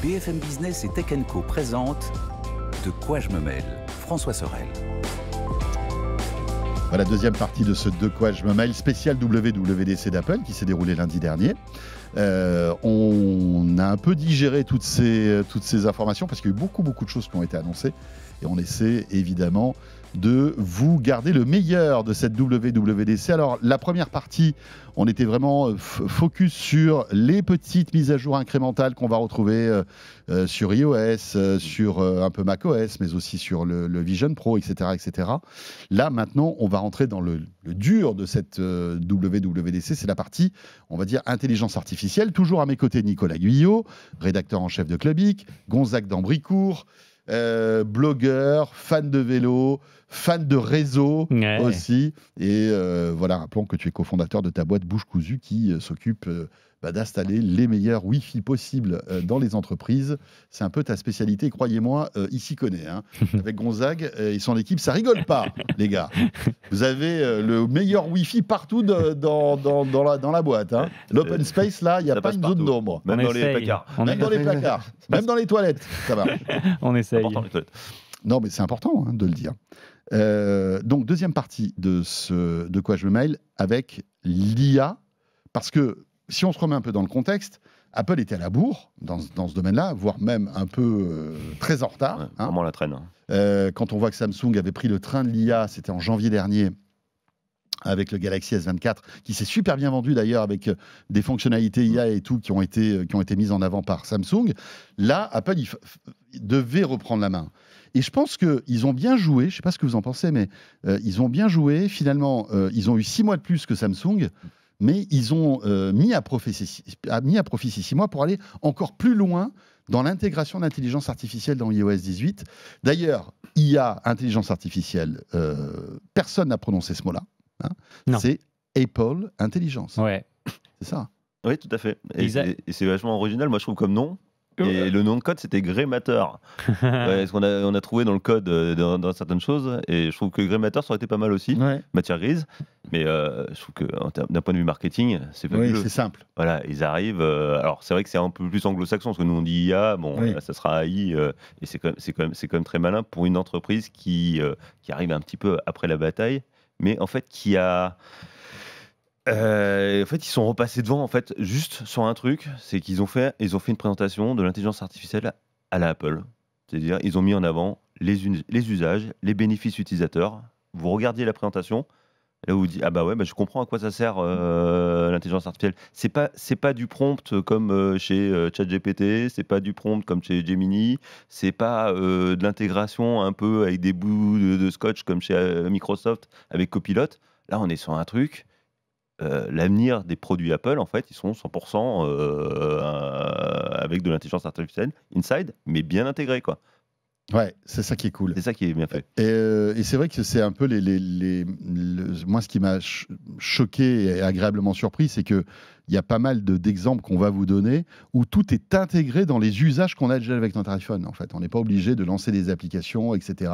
BFM Business et Tech & Co présente De quoi je me mêle, François Sorel. Voilà, deuxième partie de ce De quoi je me mêle, spécial WWDC d'Apple qui s'est déroulé lundi dernier. On a un peu digéré toutes ces informations parce qu'il y a eu beaucoup de choses qui ont été annoncées et on essaie évidemment de vous garder le meilleur de cette WWDC. Alors la première partie, on était vraiment focus sur les petites mises à jour incrémentales qu'on va retrouver sur iOS, sur un peu macOS, mais aussi sur le Vision Pro, etc. Là maintenant, on va rentrer dans le dur de cette WWDC, c'est la partie, on va dire, intelligence artificielle. Toujours à mes côtés, Nicolas Guyot, rédacteur en chef de Clubic, Gonzague d'Ambricourt, blogueur, fan de vélo, fan de réseau aussi. Et voilà, rappelons que tu es cofondateur de ta boîte Bouche Cousue qui s'occupe d'installer les meilleurs Wi-Fi possibles dans les entreprises. C'est un peu ta spécialité, croyez-moi, il s'y connaît. Hein. Avec Gonzague et son équipe, ça rigole pas, les gars. Vous avez le meilleur Wi-Fi partout dans la boîte. Hein. L'open space, là, il n'y a pas une zone d'ombre. Même dans les placards. Même dans les placards. Même dans les toilettes, ça va. On essaye. Non, mais c'est important de le dire. Donc, deuxième partie de quoi je me mêle avec l'IA, parce que si on se remet un peu dans le contexte, Apple était à la bourre dans ce domaine-là, voire même un peu très en retard. Ouais, vraiment la traîne. Quand on voit que Samsung avait pris le train de l'IA, c'était en janvier dernier, avec le Galaxy S24, qui s'est super bien vendu d'ailleurs, avec des fonctionnalités IA et tout qui ont été mises en avant par Samsung. Là, Apple il devait reprendre la main. Et je pense qu'ils ont bien joué, je ne sais pas ce que vous en pensez, mais ils ont bien joué. Finalement, ils ont eu 6 mois de plus que Samsung, mais ils ont mis à profit ces 6 mois pour aller encore plus loin dans l'intégration d'intelligence artificielle dans iOS 18. D'ailleurs, IA, intelligence artificielle, personne n'a prononcé ce mot-là. Hein. C'est Apple Intelligence. Ouais. C'est ça. Oui, tout à fait. Et c'est vachement original, moi je trouve, comme nom. Et le nom de code, c'était Grey Matter. Parce qu'on a trouvé dans le code dans certaines choses, et je trouve que Grey Matter, ça aurait été pas mal aussi, matière grise. Mais je trouve que d'un point de vue marketing, c'est fabuleux. Oui, c'est simple. Voilà, ils arrivent. Alors c'est vrai que c'est un peu plus anglo-saxon, parce que nous on dit IA, là, ça sera AI, et c'est quand même très malin pour une entreprise qui arrive un petit peu après la bataille, mais en fait qui a. En fait, ils sont repassés devant, en fait, juste sur un truc, c'est qu'ils ont fait une présentation de l'intelligence artificielle à la Apple. C'est-à-dire, ils ont mis en avant les usages, les bénéfices utilisateurs. Vous regardiez la présentation, là où vous dites, je comprends à quoi ça sert l'intelligence artificielle. C'est pas du prompt comme chez ChatGPT, c'est pas du prompt comme chez Gemini, c'est pas de l'intégration un peu avec des bouts de scotch comme chez Microsoft avec Copilot. Là, on est sur un truc. L'avenir des produits Apple, en fait, ils sont 100% avec de l'intelligence artificielle inside, mais bien intégrée, quoi. Ouais, c'est ça qui est cool. C'est ça qui est bien fait. Et c'est vrai que c'est un peu moi, ce qui m'a choqué et agréablement surpris, c'est qu'il y a pas mal d'exemples qu'on va vous donner où tout est intégré dans les usages qu'on a déjà avec notre iPhone. En fait, on n'est pas obligé de lancer des applications, etc.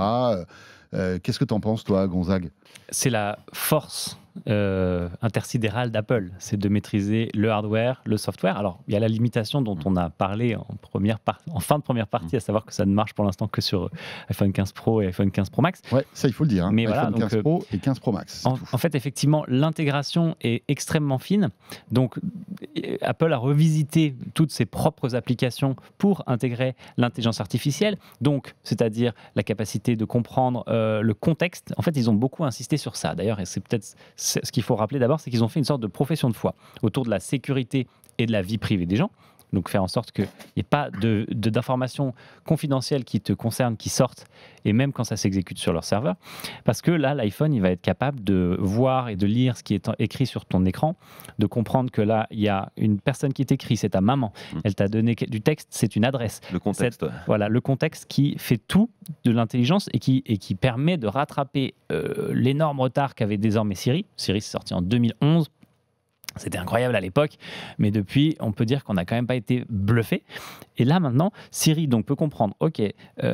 Qu'est-ce que tu en penses, toi, Gonzague ? C'est la force intersidérale d'Apple, c'est de maîtriser le hardware, le software. Alors, il y a la limitation dont on a parlé en fin de première partie, à savoir que ça ne marche pour l'instant que sur iPhone 15 Pro et iPhone 15 Pro Max. Ouais, ça, il faut le dire. Hein. Mais iPhone 15 Pro et 15 Pro Max. En fait, effectivement, l'intégration est extrêmement fine. Donc, Apple a revisité toutes ses propres applications pour intégrer l'intelligence artificielle. Donc, c'est-à-dire la capacité de comprendre le contexte. En fait, ils ont beaucoup insisté sur ça. D'ailleurs, et c'est peut-être ce qu'il faut rappeler d'abord, c'est qu'ils ont fait une sorte de profession de foi autour de la sécurité et de la vie privée des gens. Donc faire en sorte qu'il n'y ait pas d'informations confidentielles qui te concernent, qui sortent, et même quand ça s'exécute sur leur serveur. Parce que là, l'iPhone, il va être capable de voir et de lire ce qui est écrit sur ton écran, de comprendre que là, il y a une personne qui t'écrit, c'est ta maman. Elle t'a donné du texte, c'est une adresse. Le contexte. Voilà, le contexte qui fait tout de l'intelligence et qui permet de rattraper l'énorme retard qu'avait désormais Siri. Siri, c'est sorti en 2011. C'était incroyable à l'époque, mais depuis, on peut dire qu'on n'a quand même pas été bluffé. Et là, maintenant, Siri donc, peut comprendre, ok,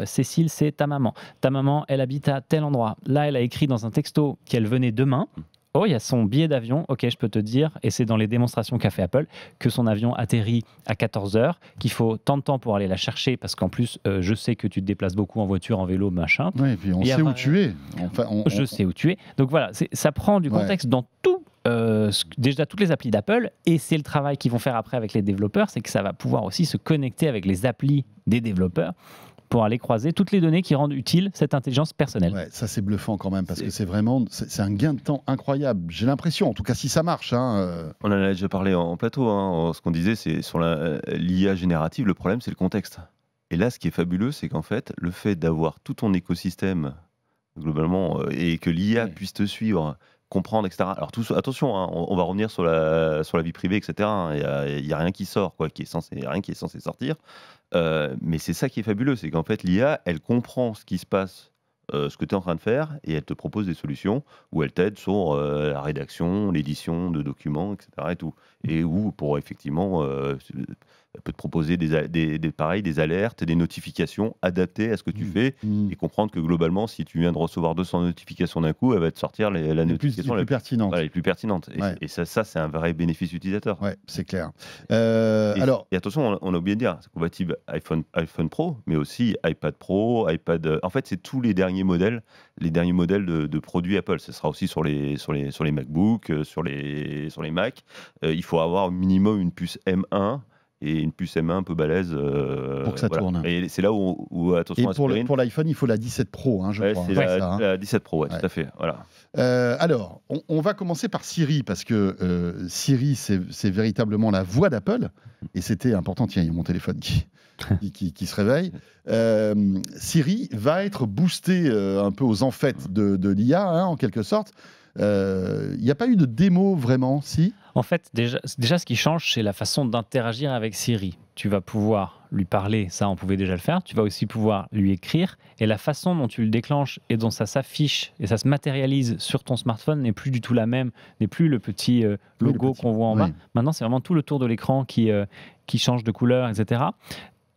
Cécile, c'est ta maman. Ta maman, elle habite à tel endroit. Là, elle a écrit dans un texto qu'elle venait demain. Oh, il y a son billet d'avion, ok, je peux te dire, et c'est dans les démonstrations qu'a fait Apple, que son avion atterrit à 14h, qu'il faut tant de temps pour aller la chercher, parce qu'en plus, je sais que tu te déplaces beaucoup en voiture, en vélo, machin. Oui, et puis on Il y a sait où vra- tu es. Enfin, Je sais où tu es. Donc voilà, ça prend du Ouais. contexte dans tout. Déjà toutes les applis d'Apple, et c'est le travail qu'ils vont faire après avec les développeurs, c'est que ça va pouvoir aussi se connecter avec les applis des développeurs pour aller croiser toutes les données qui rendent utile cette intelligence personnelle. Ouais, ça c'est bluffant quand même parce que c'est vraiment c'est un gain de temps incroyable. J'ai l'impression, en tout cas si ça marche. On en a déjà parlé en plateau. Ce qu'on disait, c'est sur l'IA générative, le problème, c'est le contexte. Et là, ce qui est fabuleux, c'est qu'en fait, le fait d'avoir tout ton écosystème, globalement, et que l'IA Ouais. puisse te suivre, comprendre, etc. Alors, attention, on va revenir sur la vie privée, etc. Il n'y a rien qui sort, quoi, rien qui est censé sortir. Mais c'est ça qui est fabuleux, c'est qu'en fait, l'IA, elle comprend ce qui se passe, ce que tu es en train de faire, et elle te propose des solutions où elle t'aide sur la rédaction, l'édition de documents, etc. Et tout. Et où, pour effectivement, elle peut te proposer des alertes, des notifications adaptées à ce que tu fais, et comprendre que globalement, si tu viens de recevoir 200 notifications d'un coup, elle va te sortir la Les notification plus pertinente. les plus pertinentes. Ouais. Et ça, c'est un vrai bénéfice utilisateur. Ouais, c'est clair. Et, Alors, et attention, on a oublié de dire, c'est compatible iPhone Pro, mais aussi iPad Pro, iPad. En fait, c'est tous les derniers modèles de produits Apple. Ce sera aussi sur les MacBook, sur les Mac. Il faut avoir au minimum une puce M1 et une puce M1 un peu balèze. Pour que ça tourne. Et c'est là où et attention à pour l'iPhone, il faut la 17 Pro, je crois. c'est ça, la 17 Pro, Ouais. tout à fait. Voilà. Alors, on va commencer par Siri, parce que Siri, c'est véritablement la voix d'Apple. Et c'était important, tiens, il y a mon téléphone qui se réveille. Siri va être boosté un peu aux enfêtes de l'IA, en quelque sorte. Il n'y a pas eu de démo vraiment, si? En fait, déjà, ce qui change, c'est la façon d'interagir avec Siri. Tu vas pouvoir lui parler, ça on pouvait déjà le faire. Tu vas aussi pouvoir lui écrire. Et la façon dont tu le déclenches et dont ça s'affiche et ça se matérialise sur ton smartphone n'est plus du tout la même, n'est plus le petit logo qu'on voit en bas. Maintenant, c'est vraiment tout le tour de l'écran qui change de couleur, etc.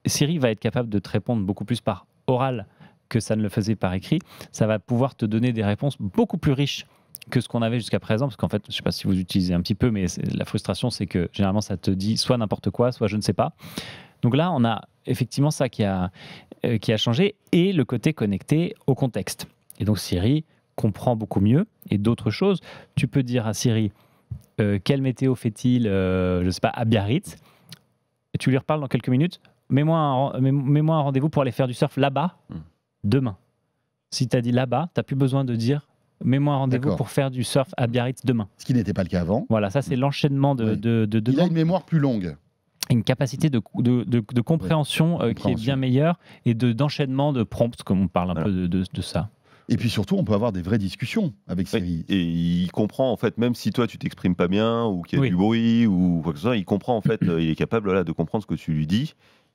Siri va être capable de te répondre beaucoup plus par oral que ça ne le faisait par écrit. Ça va pouvoir te donner des réponses beaucoup plus riches que ce qu'on avait jusqu'à présent, parce qu'en fait, je ne sais pas si vous utilisez un petit peu, mais la frustration, c'est que généralement, ça te dit soit n'importe quoi, soit je ne sais pas. Donc là, on a effectivement ça qui a changé, et le côté connecté au contexte. Et donc Siri comprend beaucoup mieux, et d'autres choses. Tu peux dire à Siri, quelle météo fait-il, je ne sais pas, à Biarritz, et tu lui reparles dans quelques minutes, mets-moi un rendez-vous pour aller faire du surf là-bas, demain. Si tu as dit là-bas, tu n'as plus besoin de dire mets-moi un rendez-vous pour faire du surf à Biarritz demain. Ce qui n'était pas le cas avant. Voilà, ça c'est l'enchaînement de demandes. Il a une mémoire plus longue. Une capacité de compréhension qui est bien meilleure, et d'enchaînement de prompts, comme on parle un peu de ça. Et puis surtout, on peut avoir des vraies discussions avec Siri. Et il comprend, en fait, même si toi tu t'exprimes pas bien, ou qu'il y a du bruit, ou quoi que ce soit, il comprend, en fait, il est capable de comprendre ce que tu lui dis.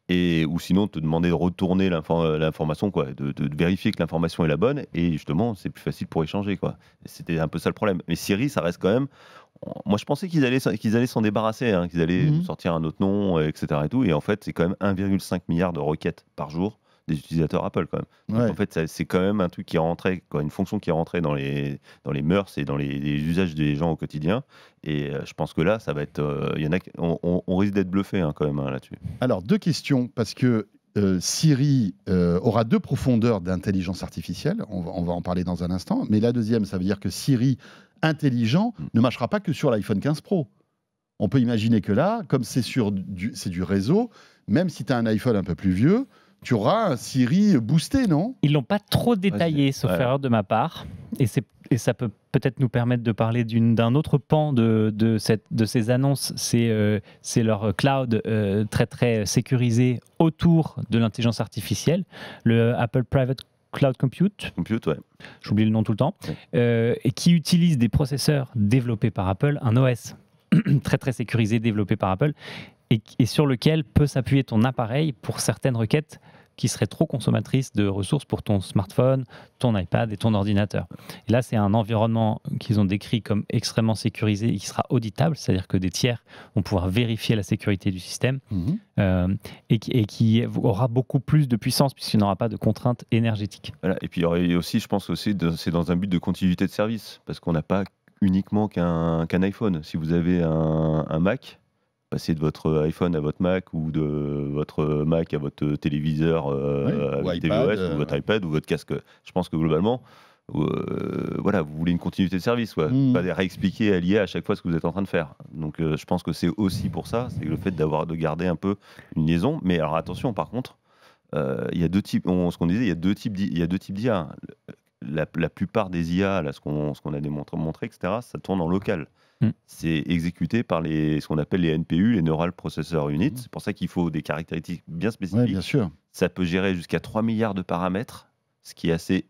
Ou sinon te demander de retourner l'information, quoi, de vérifier que l'information est la bonne, et justement c'est plus facile pour échanger, quoi. C'était un peu ça le problème. Mais Siri, ça reste quand même, moi je pensais qu'ils allaient s'en débarrasser, qu'ils allaient sortir un autre nom, etc. et tout, et en fait c'est quand même 1,5 milliard de requêtes par jour des utilisateurs Apple, quand même. Donc, en fait c'est quand même un truc qui est rentré, quoi, une fonction qui est rentrée dans les mœurs et dans les usages des gens au quotidien. Et je pense que là, ça va être, on risque d'être bluffé, quand même, là-dessus. Alors, deux questions, parce que Siri aura deux profondeurs d'intelligence artificielle. On va en parler dans un instant. Mais la deuxième, ça veut dire que Siri intelligent ne marchera pas que sur l'iPhone 15 Pro. On peut imaginer que là, comme c'est du réseau, même si tu as un iPhone un peu plus vieux, tu auras un Siri boosté, non? Ils l'ont pas trop détaillé, sauf erreur de ma part. Et ça peut peut-être nous permettre de parler d'un autre pan de ces annonces. C'est leur cloud très très sécurisé autour de l'intelligence artificielle, le Apple Private Cloud Compute, j'oublie le nom tout le temps, et qui utilise des processeurs développés par Apple, un OS très très sécurisé développé par Apple, et sur lequel peut s'appuyer ton appareil pour certaines requêtes qui seraient trop consommatrices de ressources pour ton smartphone, ton iPad et ton ordinateur. Et là, c'est un environnement qu'ils ont décrit comme extrêmement sécurisé et qui sera auditable, c'est-à-dire que des tiers vont pouvoir vérifier la sécurité du système, et qui aura beaucoup plus de puissance puisqu'il n'aura pas de contraintes énergétiques. Voilà. Et puis il y aurait aussi, je pense aussi, c'est dans un but de continuité de service, parce qu'on n'a pas uniquement qu'un iPhone. Si vous avez un Mac, passer de votre iPhone à votre Mac ou de votre Mac à votre téléviseur avec tvOS ou votre iPad ou votre casque. Je pense que globalement, voilà, vous voulez une continuité de service, quoi. Pas réexpliquer à l'IA à chaque fois ce que vous êtes en train de faire. Donc je pense que c'est aussi pour ça, c'est le fait de garder un peu une liaison. Mais alors attention, par contre, il y a deux types. Ce qu'on disait, il y a deux types d'IA. La plupart des IA, là, ce qu'on a montré, etc., ça tourne en local. C'est exécuté par ce qu'on appelle les NPU, les Neural Processor Units. C'est pour ça qu'il faut des caractéristiques bien spécifiques. Ouais, bien sûr. Ça peut gérer jusqu'à 3 milliards de paramètres, ce qui est assez...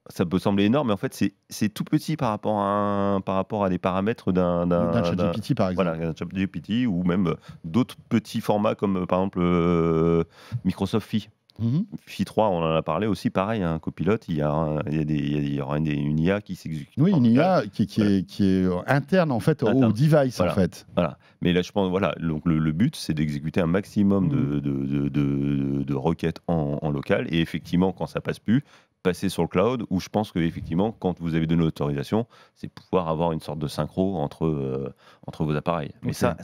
Ça peut sembler énorme, mais en fait, c'est tout petit par rapport à des paramètres d'un ChatGPT, par exemple. Voilà, un ChatGPT ou même d'autres petits formats comme, par exemple, Microsoft Phi. Phi 3, on en a parlé aussi, pareil, un copilote, il y aura une IA qui s'exécute. Oui, une IA qui est interne en fait au device, voilà. En fait. Voilà. Mais là, je pense, voilà, donc le but, c'est d'exécuter un maximum de requêtes en local, et effectivement, quand ça passe plus, passer sur le cloud, où je pense que effectivement, quand vous avez donné l'autorisation, c'est pouvoir avoir une sorte de synchro entre vos appareils. Mais ça,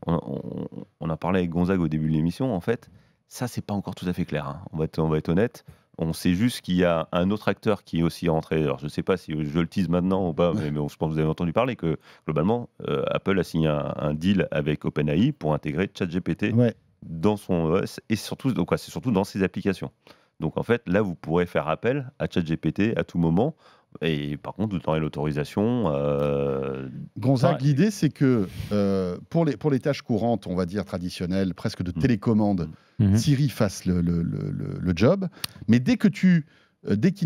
on a parlé avec Gonzague au début de l'émission, en fait. Ça, c'est pas encore tout à fait clair. Hein. On va être honnête. On sait juste qu'il y a un autre acteur qui est aussi rentré. Alors, je ne sais pas si je le tease maintenant ou pas, mais je pense que vous avez entendu parler que globalement, Apple a signé un deal avec OpenAI pour intégrer ChatGPT dans son OS et surtout, donc, c'est surtout dans ses applications. Donc, en fait, là, vous pourrez faire appel à ChatGPT à tout moment. Et par contre, vous aurez l'autorisation. Gonzague, l'idée, c'est que pour les tâches courantes, on va dire traditionnelles, presque de télécommande, Siri fasse le job. Mais dès qu'il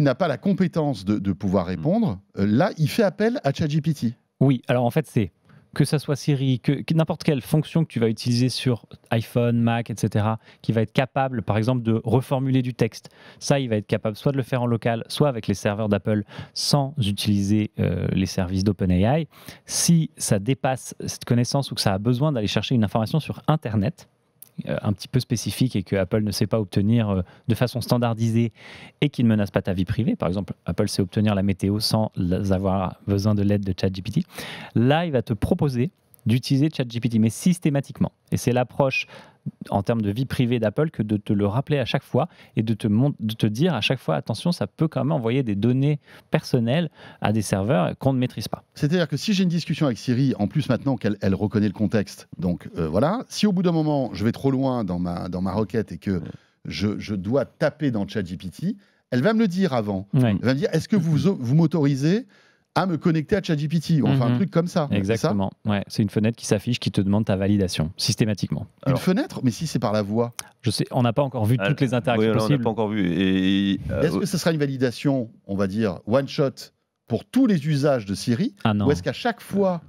n'a pas la compétence de pouvoir répondre, là, il fait appel à ChatGPT. Oui, alors en fait, c'est que ça soit Siri, que n'importe quelle fonction que tu vas utiliser sur iPhone, Mac, etc., qui va être capable, par exemple, de reformuler du texte. Ça, il va être capable soit de le faire en local, soit avec les serveurs d'Apple, sans utiliser les services d'OpenAI. Si ça dépasse cette connaissance ou que ça a besoin d'aller chercher une information sur Internet, un petit peu spécifique et que Apple ne sait pas obtenir de façon standardisée et qui ne menace pas ta vie privée. Par exemple, Apple sait obtenir la météo sans avoir besoin de l'aide de ChatGPT. Là, il va te proposer d'utiliser ChatGPT, mais systématiquement. Et c'est l'approche en termes de vie privée d'Apple que de te le rappeler à chaque fois et de te dire à chaque fois, attention, ça peut quand même envoyer des données personnelles à des serveurs qu'on ne maîtrise pas. C'est-à-dire que si j'ai une discussion avec Siri, en plus maintenant qu'elle reconnaît le contexte, donc voilà, si au bout d'un moment, je vais trop loin dans ma requête et que je dois taper dans ChatGPT, elle va me le dire avant. Elle va me dire, est-ce que vous m'autorisez à me connecter à ChatGPT. On fait un truc comme ça. Exactement. C'est une fenêtre qui s'affiche, qui te demande ta validation, systématiquement. Une fenêtre? Mais si c'est par la voix. Je sais, on n'a pas encore vu toutes les interactions possibles. On n'a pas encore vu. Est-ce que ce sera une validation, on va dire, one-shot pour tous les usages de Siri? Non. Ou est-ce qu'à chaque fois...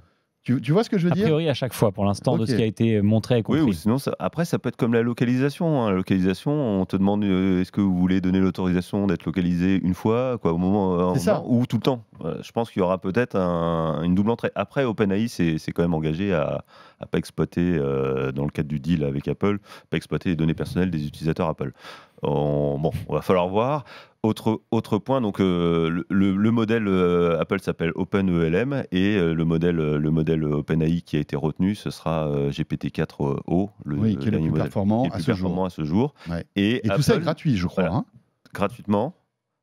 Tu vois ce que je veux dire? A priori, à chaque fois, pour l'instant, de ce qui a été montré et compris. Oui, ou sinon, après, ça peut être comme la localisation. La localisation, on te demande est-ce que vous voulez donner l'autorisation d'être localisé une fois, au moment ou tout le temps. Je pense qu'il y aura peut-être une double entrée. Après, OpenAI c'est quand même engagé à ne pas exploiter, dans le cadre du deal avec Apple, pas exploiter les données personnelles des utilisateurs Apple. On va falloir voir. Autre point, donc le modèle Apple s'appelle OpenELM et le modèle OpenAI qui a été retenu, ce sera GPT-4o, qui est le plus performant à ce jour. Ouais. Et Apple, tout ça est gratuit, je crois. Voilà, gratuitement.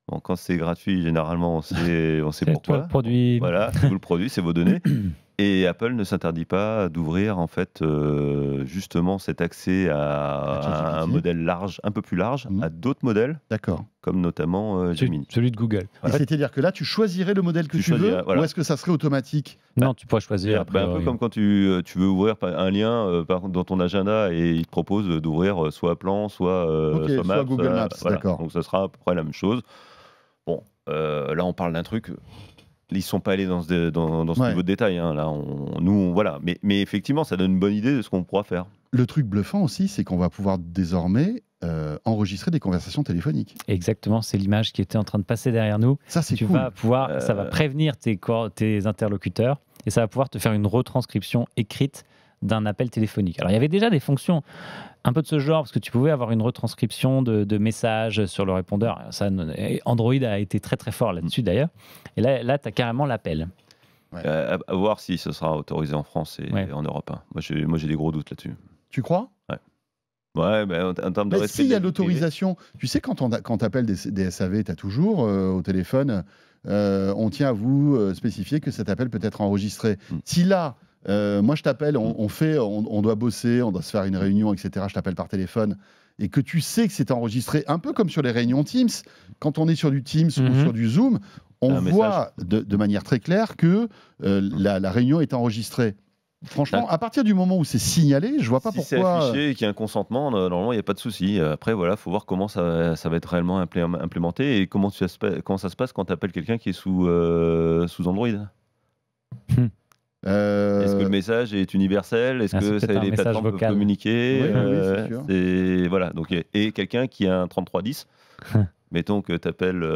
Bon, quand c'est gratuit, généralement, on sait pourquoi. Le produit. Voilà, c'est vous le produit, c'est vos données. Et Apple ne s'interdit pas d'ouvrir en fait justement cet accès à un modèle large, un peu plus large, à d'autres modèles, comme notamment Gemini. Celui de Google. C'est-à-dire que là, tu choisirais le modèle que tu veux, ou est-ce que ça serait automatique? Non, tu pourrais choisir. Un peu comme quand tu veux ouvrir un lien dans ton agenda et il te propose d'ouvrir soit Plan, soit Maps, soit Google Maps. D'accord. Donc ça sera à peu près la même chose. Bon, là on parle d'un truc. Ils ne sont pas allés dans ce niveau de détail. Hein. Là, voilà. Mais effectivement, ça donne une bonne idée de ce qu'on pourra faire. Le truc bluffant aussi, c'est qu'on va pouvoir désormais enregistrer des conversations téléphoniques. Exactement, c'est l'image qui était en train de passer derrière nous. Ça, c'est cool. Vas pouvoir, ça va prévenir tes interlocuteurs et ça va pouvoir te faire une retranscription écrite d'un appel téléphonique. Alors, il y avait déjà des fonctions un peu de ce genre, parce que tu pouvais avoir une retranscription de messages sur le répondeur. Ça, Android a été très très fort là-dessus d'ailleurs. Et là tu as carrément l'appel. Ouais. À voir si ce sera autorisé en France et Ouais. en Europe. Hein. Moi, j'ai des gros doutes là-dessus. Tu crois? Ouais, mais en termes de Mais respect s'il y a de la vie privée, l'autorisation, tu sais, quand tu appelles des SAV, tu as toujours au téléphone, on tient à vous spécifier que cet appel peut être enregistré. Si là, moi je t'appelle, on doit bosser, on doit se faire une réunion, etc. Je t'appelle par téléphone et que tu sais que c'est enregistré, un peu comme sur les réunions Teams, quand on est sur du Teams ou sur du Zoom, on Un voit de manière très claire que la réunion est enregistrée. Franchement, à partir du moment où c'est signalé, je vois pas si c'est pourquoi. affiché et qu'il y a un consentement, normalement, il n'y a pas de souci. Après, voilà, faut voir comment ça va être réellement implémenté et comment ça se passe quand tu appelles quelqu'un qui est sous Android. Est-ce que le message est universel? Est-ce que c'est peut-être un les message plateformes peuvent vocal. communiquer? Oui, c'est sûr. Voilà. Donc, et quelqu'un qui a un 3310. Mettons que tu appelles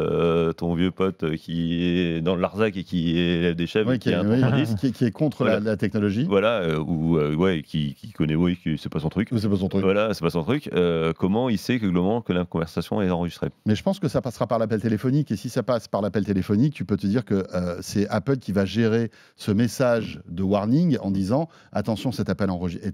ton vieux pote qui est dans le Larzac et qui élève des chèvres, Oui, et qui a un 3310. qui est contre Voilà. la technologie. Voilà, ou qui connaît, qui c'est pas son truc. C'est pas son truc. Voilà, c'est pas son truc. Comment il sait globalement que la conversation est enregistrée? Mais je pense que ça passera par l'appel téléphonique. Et si ça passe par l'appel téléphonique, tu peux te dire que c'est Apple qui va gérer ce message de warning en disant attention, cet appel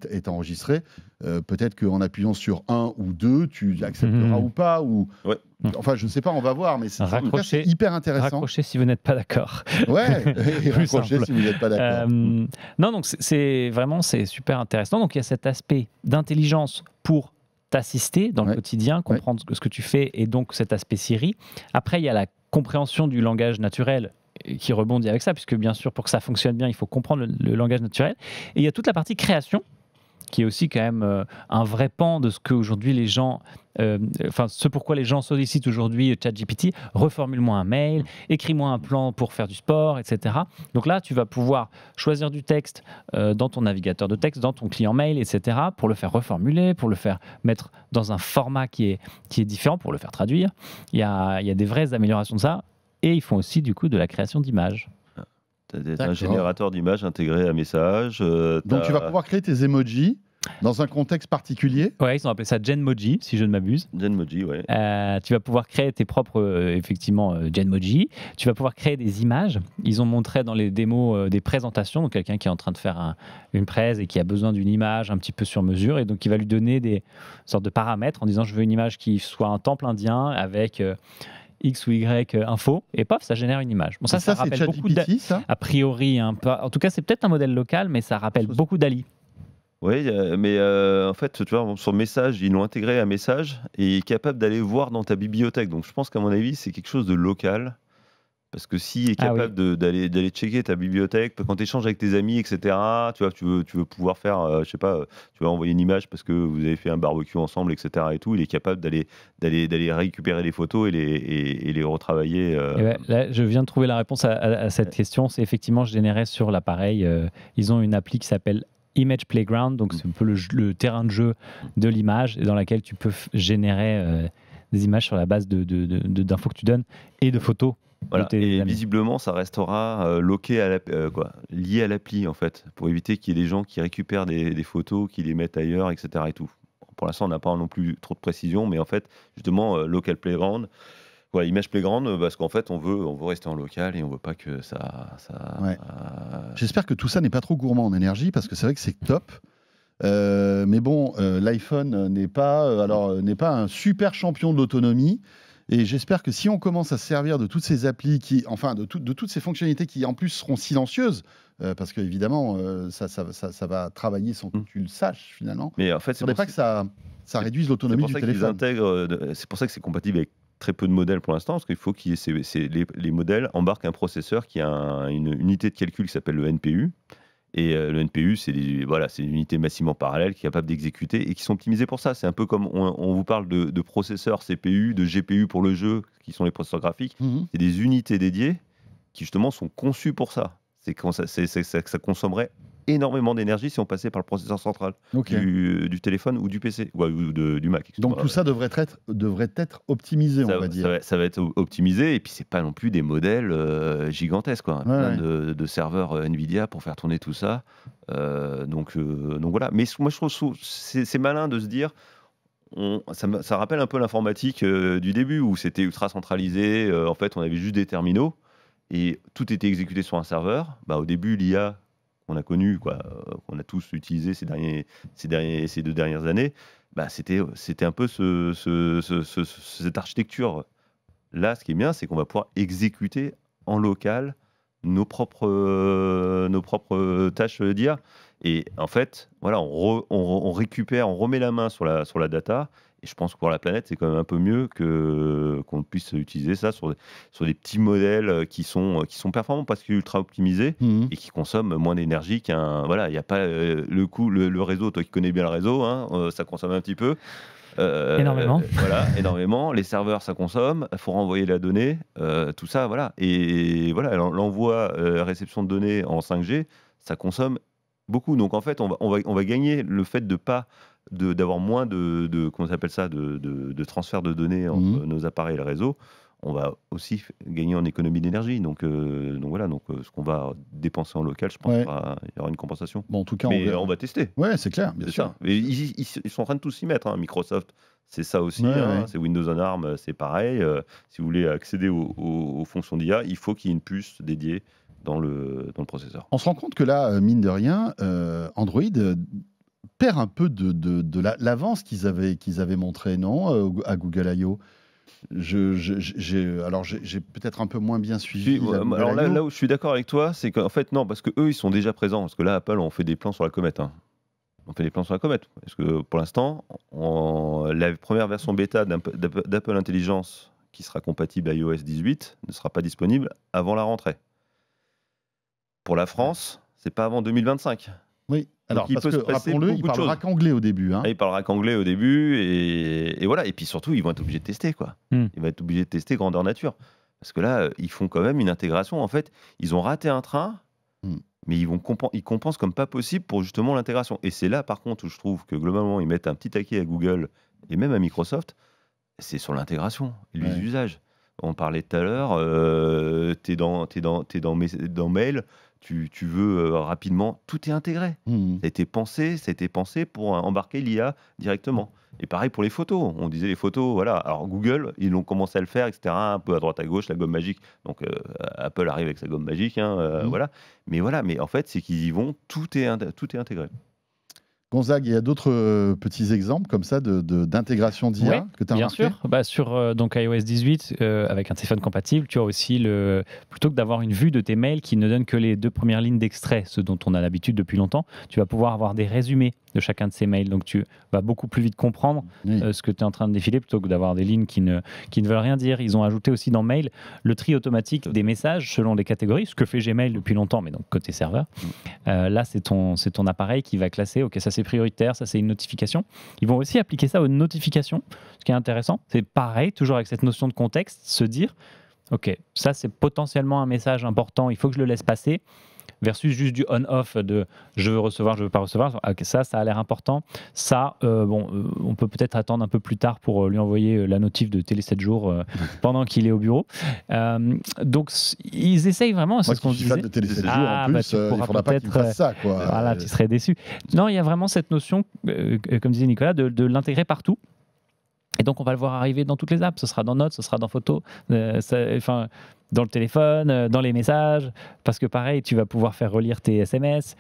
est enregistré. Peut-être qu'en appuyant sur 1 ou 2, tu accepteras ou pas. Ouais. Enfin, je ne sais pas, on va voir. Mais en tout cas, c'est hyper intéressant. Raccrochez si vous n'êtes pas d'accord. Ouais, et Plus raccrochez simple. si vous n'êtes pas d'accord. Non, donc c'est vraiment super intéressant. Donc il y a cet aspect d'intelligence pour t'assister dans le quotidien, comprendre ce que tu fais, et donc cet aspect Siri. Après, il y a la compréhension du langage naturel qui rebondit avec ça, puisque bien sûr, pour que ça fonctionne bien, il faut comprendre le langage naturel. Et il y a toute la partie création, qui est aussi quand même un vrai pan de ce qu'aujourd'hui les gens, ce pourquoi les gens sollicitent aujourd'hui ChatGPT. Reformule-moi un mail, écris-moi un plan pour faire du sport, etc. Donc là, tu vas pouvoir choisir du texte dans ton navigateur de texte, dans ton client mail, etc. pour le faire reformuler, pour le faire mettre dans un format qui est différent, pour le faire traduire. Il y a des vraies améliorations de ça. Et ils font aussi du coup de la création d'images. Tu as un générateur d'images intégré à message. Donc tu vas pouvoir créer tes emojis dans un contexte particulier. Ouais, ils ont appelé ça Genmoji, si je ne m'abuse. Genmoji, ouais. Tu vas pouvoir créer tes propres, Genmoji. Tu vas pouvoir créer des images. Ils ont montré dans les démos des présentations, donc quelqu'un qui est en train de faire une presse et qui a besoin d'une image un petit peu sur mesure, et donc il va lui donner des sortes de paramètres en disant je veux une image qui soit un temple indien avec X ou Y info, et paf, ça génère une image. Bon, ça rappelle beaucoup ChatGPT, ça a priori, un peu. En tout cas, c'est peut-être un modèle local, mais ça rappelle beaucoup d'Ali. Oui, mais en fait, tu vois, sur Message, ils l'ont intégré à Message et est capable d'aller voir dans ta bibliothèque. Donc, je pense qu'à mon avis, c'est quelque chose de local. Parce que s'il est capable d'aller checker ta bibliothèque, quand tu échanges avec tes amis, etc., tu vois, tu veux pouvoir faire, je sais pas, tu vas envoyer une image parce que vous avez fait un barbecue ensemble, etc., et tout, il est capable d'aller récupérer les photos et les retravailler. Et ouais, là, je viens de trouver la réponse à cette question. C'est effectivement généré sur l'appareil. Ils ont une appli qui s'appelle Image Playground, donc c'est un peu le terrain de jeu de l'image, et dans laquelle tu peux générer des images sur la base d'infos que tu donnes et de photos. Voilà. Et visiblement, ça restera lié à l'appli, en fait, pour éviter qu'il y ait des gens qui récupèrent des photos, qui les mettent ailleurs, etc. Et tout. Pour l'instant, on n'a pas non plus trop de précision, mais en fait, justement, Local Playground, Image Playground, parce qu'en fait, on veut rester en local et on veut pas que ça. J'espère que tout ça n'est pas trop gourmand en énergie, parce que c'est vrai que c'est top. Mais bon, l'iPhone n'est pas un super champion de l'autonomie. Et j'espère que si on commence à se servir de toutes ces applis, de toutes ces fonctionnalités qui en plus seront silencieuses, parce qu'évidemment, ça va travailler sans que tu le saches finalement. Mais en fait, il ne faudrait pas que ça réduise l'autonomie du téléphone. C'est pour ça que c'est compatible avec très peu de modèles pour l'instant, parce qu'il faut qu'il y ait les modèles embarquent un processeur qui a une unité de calcul qui s'appelle le NPU. Et le NPU, c'est une unité massivement parallèle qui est capable d'exécuter et qui sont optimisés pour ça. C'est un peu comme on vous parle de processeurs CPU, de GPU pour le jeu, qui sont les processeurs graphiques. C'est des unités dédiées qui justement sont conçues pour ça. Ça consommerait énormément d'énergie si on passait par le processeur central du téléphone ou du PC ou du Mac. Donc tout ça devrait être optimisé, on va dire. Ça va être optimisé, et puis c'est pas non plus des modèles gigantesques, plein de serveurs Nvidia pour faire tourner tout ça. Donc voilà. Mais moi je trouve c'est malin de se dire. Ça rappelle un peu l'informatique du début où c'était ultra centralisé. En fait, on avait juste des terminaux. et tout était exécuté sur un serveur. Au début, l'IA qu'on a connu, qu'on a tous utilisé ces 2 dernières années, c'était un peu cette architecture. Là, ce qui est bien, c'est qu'on va pouvoir exécuter en local nos propres tâches d'IA. Et en fait, voilà, on récupère, on remet la main sur la data. Et je pense que pour la planète, c'est quand même un peu mieux qu'on puisse utiliser ça sur des petits modèles qui sont performants parce qu'ils sont ultra optimisés et qui consomment moins d'énergie qu'un. Voilà, il n'y a pas le réseau. Toi qui connais bien le réseau, ça consomme un petit peu. Énormément. Voilà, énormément. Les serveurs, ça consomme. Il faut renvoyer la donnée. Tout ça, voilà. Et voilà, l'envoi, réception de données en 5G, ça consomme beaucoup. Donc en fait, on va gagner le fait d'avoir moins comment ça s'appelle ça, de transfert de données entre nos appareils et le réseau. On va aussi gagner en économie d'énergie. Donc voilà, ce qu'on va dépenser en local, je pense qu'il y aura une compensation. Bon, en tout cas, on va tester. Ouais, c'est clair, bien sûr. Ça. Mais ils sont en train de tous s'y mettre. Microsoft, c'est ça aussi. C'est Windows on ARM, c'est pareil. Si vous voulez accéder aux fonctions d'IA, il faut qu'il y ait une puce dédiée dans le processeur. On se rend compte que là, mine de rien, Android perd un peu de l'avance qu'ils avaient montré, non, à Google I.O. J'ai peut-être un peu moins bien suivi. Alors là où je suis d'accord avec toi, c'est qu'en fait, non, parce qu'eux, ils sont déjà présents. Parce que là, Apple, on fait des plans sur la comète. On fait des plans sur la comète. Parce que pour l'instant, la première version bêta d'Apple Intelligence qui sera compatible à iOS 18 ne sera pas disponible avant la rentrée. Pour la France, c'est pas avant 2025. Oui, alors parce que, rappelons-le, il parlera qu'anglais au début. Il parlera qu'anglais au début, et voilà. Et puis surtout, ils vont être obligés de tester, quoi. Ils vont être obligés de tester grandeur nature. Parce que là, ils font quand même une intégration. En fait, ils ont raté un train, mais ils compensent comme pas possible pour justement l'intégration. Et c'est là, par contre, où je trouve que globalement, ils mettent un petit taquet à Google et même à Microsoft, c'est sur l'intégration et les usages. On parlait tout à l'heure, t'es dans Mail, tu veux rapidement, tout est intégré. Ça a été pensé pour embarquer l'IA directement. Et pareil pour les photos. On disait les photos, voilà. Alors Google, ils ont commencé à le faire, etc. Un peu à droite à gauche, la gomme magique. Donc Apple arrive avec sa gomme magique, voilà. Mais en fait, c'est qu'ils y vont, tout est intégré. Gonzague, il y a d'autres petits exemples comme ça d'intégration d'IA que tu as remarqué ? Bien sûr. Sur donc iOS 18, avec un téléphone compatible, tu as aussi plutôt que d'avoir une vue de tes mails qui ne donne que les 2 premières lignes d'extrait, ce dont on a l'habitude depuis longtemps, tu vas pouvoir avoir des résumés de chacun de ces mails. Donc tu vas beaucoup plus vite comprendre ce que tu es en train de défiler plutôt que d'avoir des lignes qui ne veulent rien dire. Ils ont ajouté aussi dans Mail le tri automatique des messages selon les catégories, ce que fait Gmail depuis longtemps, mais donc côté serveur. Là, c'est ton appareil qui va classer, ok, ça c'est prioritaire, ça c'est une notification. Ils vont aussi appliquer ça aux notifications, ce qui est intéressant. C'est pareil, toujours avec cette notion de contexte, se dire, ok, ça c'est potentiellement un message important, il faut que je le laisse passer. Versus juste du on-off de je veux recevoir, je veux pas recevoir. Okay, ça a l'air important. Ça, on peut peut-être attendre un peu plus tard pour lui envoyer la notif de Télé 7 jours pendant qu'il est au bureau. Donc, ils essayent vraiment. C'est ce qu'on disait. De Télé 7 jours en plus, il ne faudra pas qu'ils fassent ça. Voilà, tu serais déçu. Non, il y a vraiment cette notion, comme disait Nicolas, de l'intégrer partout. Et donc, on va le voir arriver dans toutes les apps. Ce sera dans Notes, ce sera dans Photos, dans le téléphone, dans les messages. Parce que pareil, tu vas pouvoir faire relire tes SMS.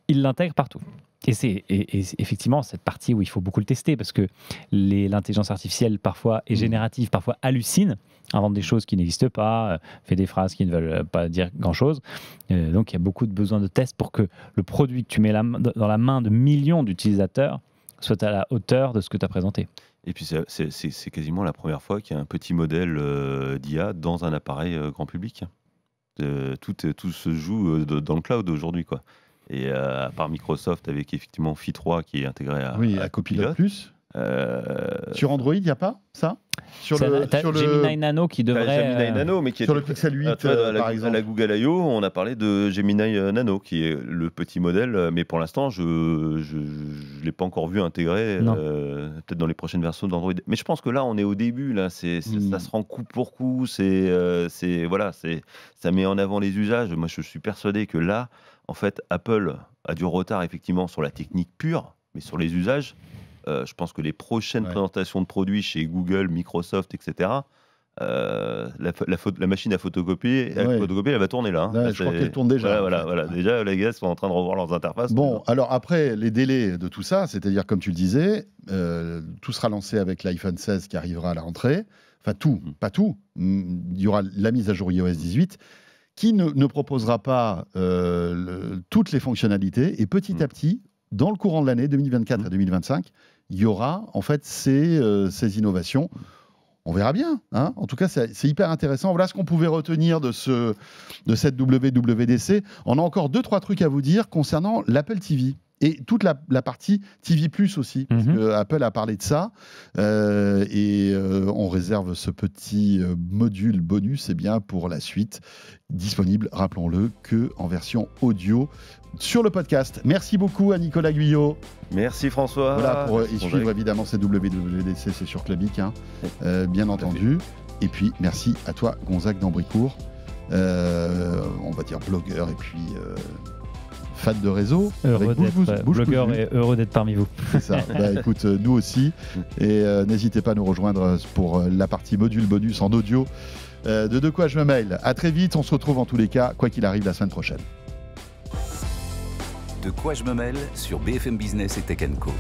Il l'intègre partout. Et c'est effectivement cette partie où il faut beaucoup le tester parce que l'intelligence artificielle parfois est générative, parfois hallucine, invente des choses qui n'existent pas, fait des phrases qui ne veulent pas dire grand-chose. Donc, il y a beaucoup de besoin de tests pour que le produit que tu mets dans la main de millions d'utilisateurs soit à la hauteur de ce que tu as présenté. Et puis c'est quasiment la première fois qu'il y a un petit modèle d'IA dans un appareil grand public. Tout se joue dans le cloud aujourd'hui, quoi. Et à part Microsoft avec effectivement Phi 3 qui est intégré à Copilot+. Sur Android, il n'y a pas ça Gemini Nano qui devrait... Gemini Nano, mais qui sur le Pixel 8, par exemple. À la Google I.O., on a parlé de Gemini Nano, qui est le petit modèle, mais pour l'instant, je ne l'ai pas encore vu intégré, peut-être dans les prochaines versions d'Android. Mais je pense que là, on est au début, là, ça se rend coup pour coup, ça met en avant les usages. Moi, je suis persuadé que là, en fait, Apple a du retard, effectivement, sur la technique pure, mais sur les usages. Je pense que les prochaines présentations de produits chez Google, Microsoft, etc., la machine à photocopier, elle va tourner là. Ouais, je crois qu'elle tourne déjà. Voilà. Déjà, les gars sont en train de revoir leurs interfaces. Bon, alors après, les délais de tout ça, c'est-à-dire, comme tu le disais, tout sera lancé avec l'iPhone 16 qui arrivera à la rentrée. Enfin, tout, pas tout. Il y aura la mise à jour iOS 18 qui ne proposera pas toutes les fonctionnalités. Et petit à petit, dans le courant de l'année 2024 et 2025, il y aura en fait ces innovations. On verra bien. Hein. En tout cas, c'est hyper intéressant. Voilà ce qu'on pouvait retenir de cette WWDC. On a encore 2-3 trucs à vous dire concernant l'Apple TV. Et toute la partie TV+, aussi, parce que Apple a parlé de ça, et on réserve ce petit module bonus bien pour la suite, disponible, rappelons-le, qu'en version audio sur le podcast. Merci beaucoup à Nicolas Guyot. Merci François. Voilà, pour suivre évidemment cette WWDC, c'est sur Clubic, bien entendu. Et puis, merci à toi, Gonzague d'Ambricourt, on va dire blogueur, et puis... fan de réseau, heureux d'être blogueur et heureux d'être parmi vous. C'est ça. Écoute, nous aussi. Et n'hésitez pas à nous rejoindre pour la partie module bonus en audio de quoi je me mail. À très vite. On se retrouve en tous les cas, quoi qu'il arrive, la semaine prochaine. De quoi je me mêle sur BFM Business et Tech & Co.